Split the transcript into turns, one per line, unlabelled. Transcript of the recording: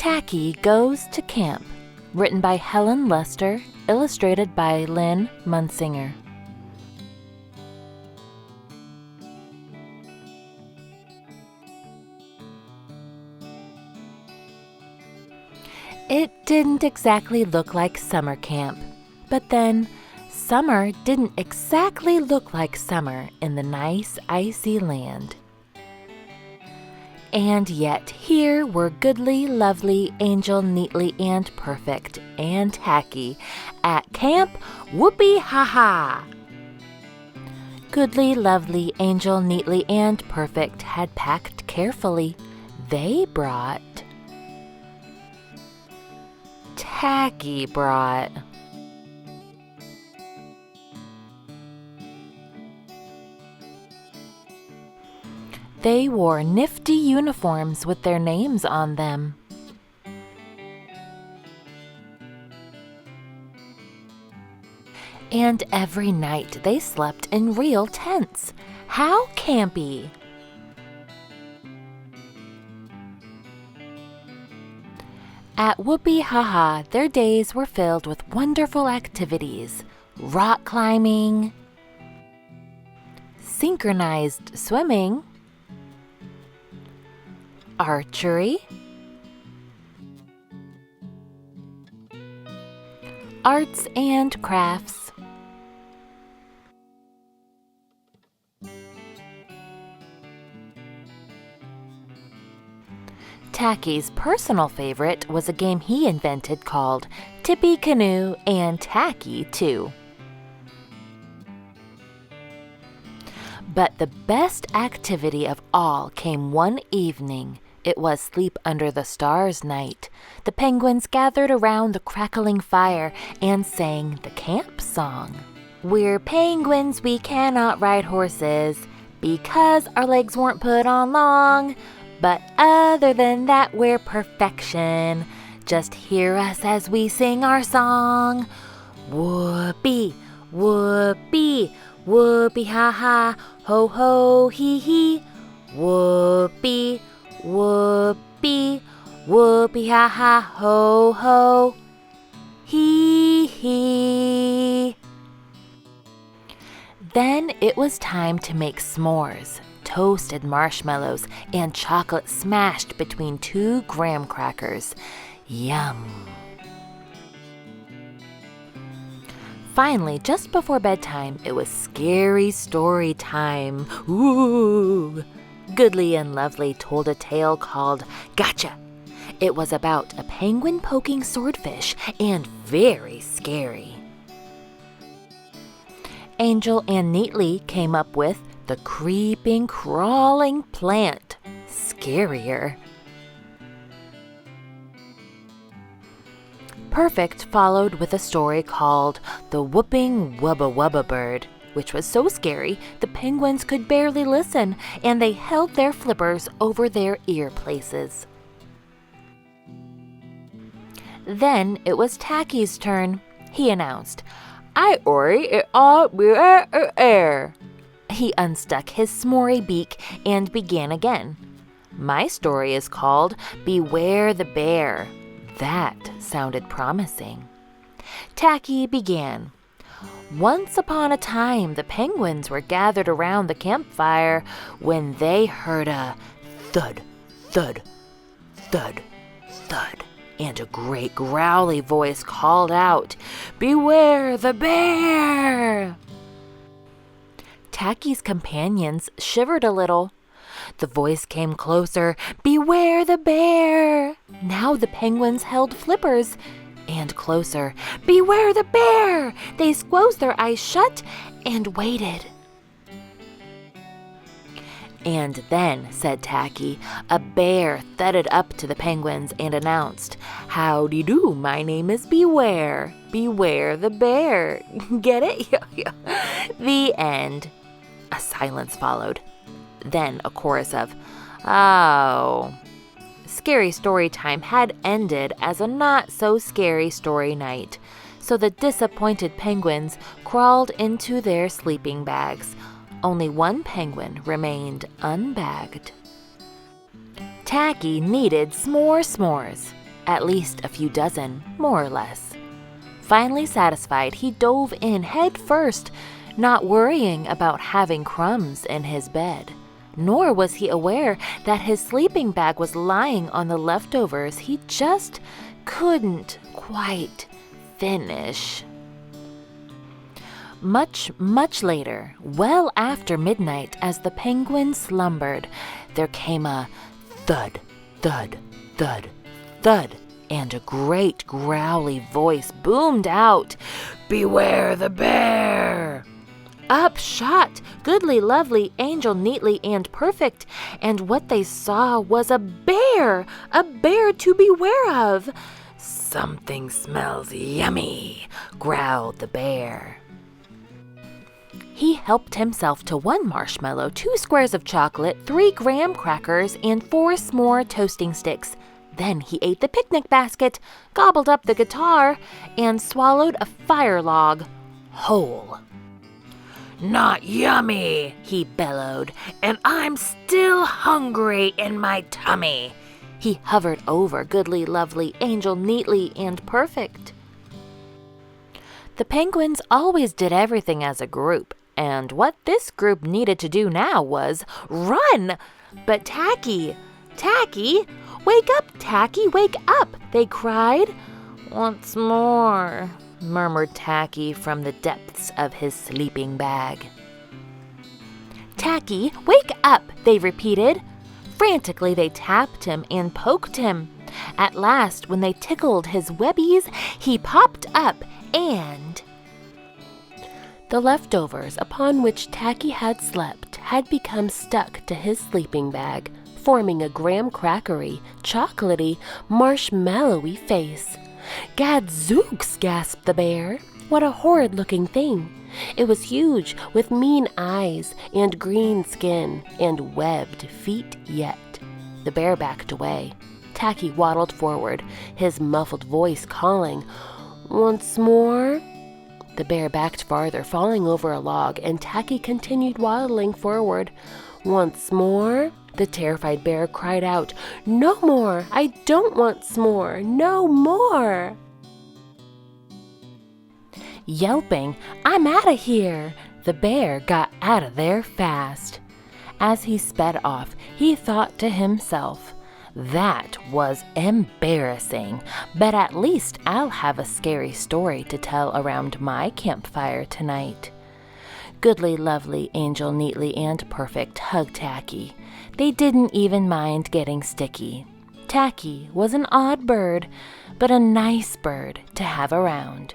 Tacky Goes to Camp, written by Helen Lester, illustrated by Lynn Munsinger. It didn't exactly look like summer camp, but then summer didn't exactly look like summer in the nice icy land. And yet here were goodly, lovely, angel, neatly, and perfect, and Tacky at Camp Whoopee-Ha-Ha. Goodly, lovely, angel, neatly, and perfect had packed carefully. They brought... Tacky brought... They wore nifty uniforms with their names on them. And every night they slept in real tents. How campy! At Whoopee-Ha-Ha, their days were filled with wonderful activities: rock climbing, synchronized swimming, archery, arts and crafts, Tacky's personal favorite was a game he invented called Tippy Canoe and Tacky too. But the best activity of all came one evening. It was Sleep Under the Stars night. The penguins gathered around the crackling fire and sang the camp song. We're penguins, we cannot ride horses, because our legs weren't put on long. But other than that, we're perfection. Just hear us as we sing our song. Whoopee, whoopee, whoopee-ha-ha, ho-ho, hee-hee. Whoopee, whoopee, whoopee-ha-ha, ho-ho, hee-hee. Then it was time to make s'mores, toasted marshmallows, and chocolate smashed between 2 graham crackers. Yum! Finally, just before bedtime, it was scary story time. Ooh! Goodly and Lovely told a tale called Gotcha! It was about a penguin poking swordfish and very scary. Angel and Neatly came up with the creeping, crawling plant. Scarier. Perfect followed with a story called The Whooping Wubba Wubba Bird, which was so scary the penguins could barely listen, and they held their flippers over their ear places. Then it was Tacky's turn. He announced, "I ori it all air." He unstuck his s'more beak and began again. My story is called Beware the Bear. That sounded promising. Tacky began. Once upon a time, the penguins were gathered around the campfire when they heard a thud, thud, thud, thud, and a great growly voice called out, "Beware the bear!" Tacky's companions shivered a little. The voice came closer, "Beware the bear!" Now the penguins held flippers, and closer, "Beware the bear!" They squoze their eyes shut and waited. And then, said Tacky, a bear thudded up to the penguins and announced, "Howdy do, my name is Beware. Beware the bear." Get it? The end. A silence followed. Then a chorus of, "Oh." Scary story time had ended as a not-so-scary story night, so the disappointed penguins crawled into their sleeping bags. Only one penguin remained unbagged. Tacky needed s'mores. at least a few dozen, more or less. Finally satisfied, he dove in head first, not worrying about having crumbs in his bed. Nor was he aware that his sleeping bag was lying on the leftovers he just couldn't quite finish. Much, much later, well after midnight, as the penguin slumbered, there came a thud, thud, thud, thud, and a great growly voice boomed out, "Beware the bear!" Up shot Goodly, Lovely, Angel, Neatly, and Perfect, and what they saw was a bear to beware of. "Something smells yummy," growled the bear. He helped himself to 1 marshmallow, 2 squares of chocolate, 3 graham crackers, and 4 s'more toasting sticks. Then he ate the picnic basket, gobbled up the guitar, and swallowed a fire log whole. "Not yummy," he bellowed, "and I'm still hungry in my tummy." He hovered over Goodly, Lovely, Angel, Neatly, and Perfect. The penguins always did everything as a group, and what this group needed to do now was run. But Tacky, wake up, Tacky, wake up, they cried. "Once more," murmured Tacky from the depths of his sleeping bag. "Tacky, wake up," they repeated. Frantically, they tapped him and poked him. At last, when they tickled his webbies, he popped up, and the leftovers upon which Tacky had slept had become stuck to his sleeping bag, forming a graham crackery, chocolatey, marshmallowy face. "Gadzooks!" gasped the bear. "What a horrid-looking thing!" It was huge, with mean eyes and green skin and webbed feet yet. The bear backed away. Tacky waddled forward, his muffled voice calling, "Once more?" The bear backed farther, falling over a log, and Tacky continued waddling forward. "Once more?" The terrified bear cried out, "No more! I don't want s'more! No more!" Yelping, "I'm out of here!" the bear got out of there fast. As he sped off, he thought to himself, "That was embarrassing, but at least I'll have a scary story to tell around my campfire tonight." Goodly, Lovely, Angel, Neatly, and Perfect hugged Tacky. They didn't even mind getting sticky. Tacky was an odd bird, but a nice bird to have around.